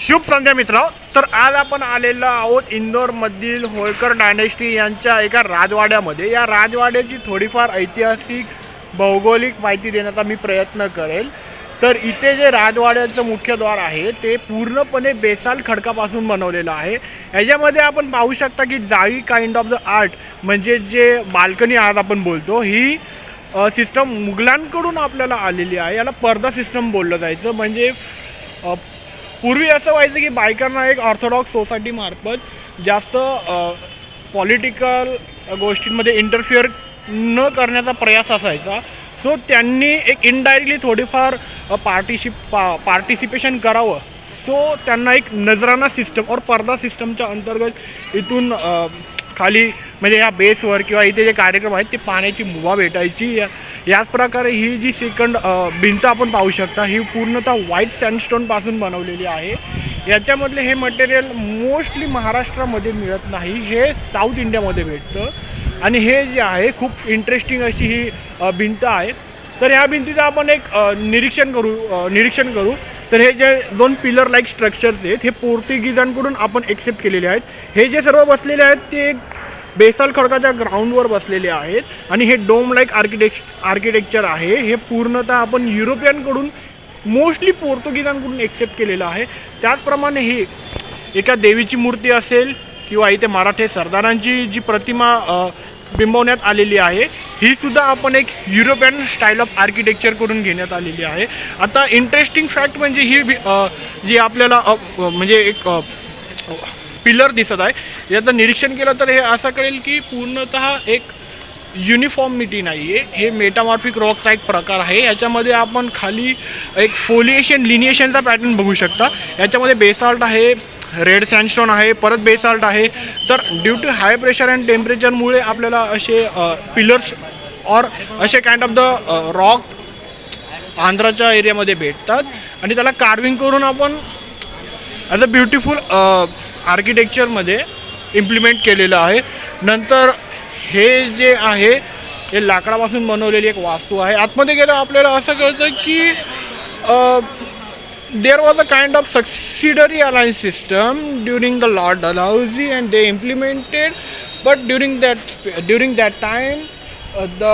शुभ संध्या मित्र. तर आज आपण आलेलो आहोत इंदोरमधील होळकर डायनेस्टी यांच्या एका राजवाड्यामध्ये. या राजवाड्याची थोडीफार ऐतिहासिक भौगोलिक माहिती देण्याचा मी प्रयत्न करेल. तर इथे जे राजवाड्याचं मुख्यद्वार आहे ते पूर्णपणे बेसाल्ट खडकापासून बनवलेलं आहे. याच्यामध्ये आपण पाहू शकता की जाळी काइंड ऑफ द आर्ट म्हणजे जे बाल्कनी आज आपण बोलतो ही सिस्टम मुघलांकडून आपल्याला आलेली आहे. याला पर्दा सिस्टम बोललं जायचं. म्हणजे पूर्वी असं व्हायचं की बायकांना एक ऑर्थोडॉक्स सोसायटीमार्फत जास्त पॉलिटिकल गोष्टींमध्ये इंटरफिअर न करण्याचा प्रयास असायचा. सो त्यांनी एक इनडायरेक्टली थोडीफार पार्टिसिपेशन करावं. सो त्यांना एक नजराना सिस्टम और पर्दा सिस्टमच्या अंतर्गत इथून खाली म्हणजे ह्या बेसवर किंवा इथे जे कार्यक्रम आहेत ते पाहण्याची मुभा भेटायची. याच प्रकारे ही जी सेकंड भिंत आपण पाहू शकता ही पूर्णतः व्हाईट सँडस्टोनपासून बनवलेली आहे. याच्यामधले हे मटेरियल मोस्टली महाराष्ट्रामध्ये मिळत नाही, हे साऊथ इंडियामध्ये भेटतं. आणि हे जे आहे खूप इंटरेस्टिंग अशी ही भिंत आहे. तर ह्या भिंतीचं आपण एक निरीक्षण करू. तर हे जे दोन पिलर लाईक स्ट्रक्चर्स आहेत हे पोर्तुगीजांकडून आपण एक्सेप्ट केलेले आहेत. हे जे सर्व बसलेले आहेत ते बेसाल्ट खडकाच्या ग्राउंडवर बसलेले आहेत आणि हे डोम लाईक आर्किटेक्चर आहे. हे पूर्णतः आपण युरोपियनकडून मोस्टली पोर्तुगीजांकडून एक्सेप्ट केलेलं आहे. त्याचप्रमाणे ही एका देवीची मूर्ती असेल किंवा इथे मराठे सरदारांची जी प्रतिमा बिंबवण्यात आलेली आहे ही सुद्धा आपण एक युरोपियन स्टाईल ऑफ आर्किटेक्चर करून घेण्यात आलेली आहे. आता इंटरेस्टिंग फॅक्ट म्हणजे ही जी आपल्याला म्हणजे एक पिलर दिसत आहे याचं निरीक्षण केलं तर हे असं कळेल की पूर्णतः एक युनिफॉर्मिटी नाही आहे. हे मेटामॉर्फिक रॉकचा एक प्रकार आहे. याच्यामध्ये आपण खाली एक फोलिएशन लिनिएशनचा पॅटर्न बघू शकता. याच्यामध्ये बेसाल्ट आहे, रेड सँडस्टोन आहे, परत बेसाल्ट आहे. तर due to high pressure and टेम्परेचरमुळे आपल्याला असे पिलर्स और असे काइंड ऑफ द रॉक आंध्राच्या एरियामध्ये भेटतात आणि त्याला कार्विंग करून आपण ॲज अ ब्युटिफुल आर्किटेक्चरमध्ये इम्प्लिमेंट केलेलं आहे. नंतर हे जे आहे हे लाकडापासून बनवलेली एक वास्तू आहे. आतमध्ये गेलं आपल्याला असं कळतं की there was a kind of subsidiary alliance system during the Lord Dalhousie and they implemented, but during that time the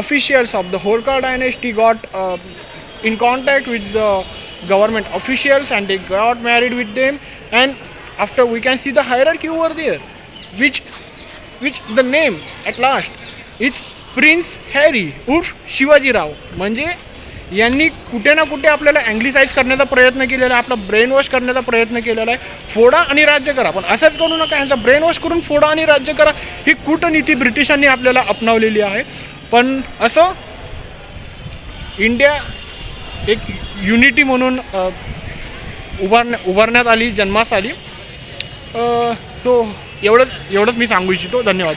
officials of the Holkar dynasty got in contact with the government officials and they got married with them. And after we can see the hierarchy over there which the name at last is Prince Harry उर्फ शिवाजी राव. म्हणजे यांनी कुठे ना कुठे आपल्याला अँग्लिसाइज करण्याचा प्रयत्न केलेला आहे, आपला ब्रेन वॉश करण्याचा प्रयत्न केलेला आहे. फोडा आणि राज्य करा, पण असंच करू नका. यांचा ब्रेन वॉश करून फोडा आणि राज्य करा ही कूटनीती ब्रिटिशांनी आपल्याला अपनावलेली आहे. पण असं इंडिया एक युनिटी म्हणून उभारण्यात आली, जन्मास आली. सो एवढंच मी सांगू इच्छितो. धन्यवाद.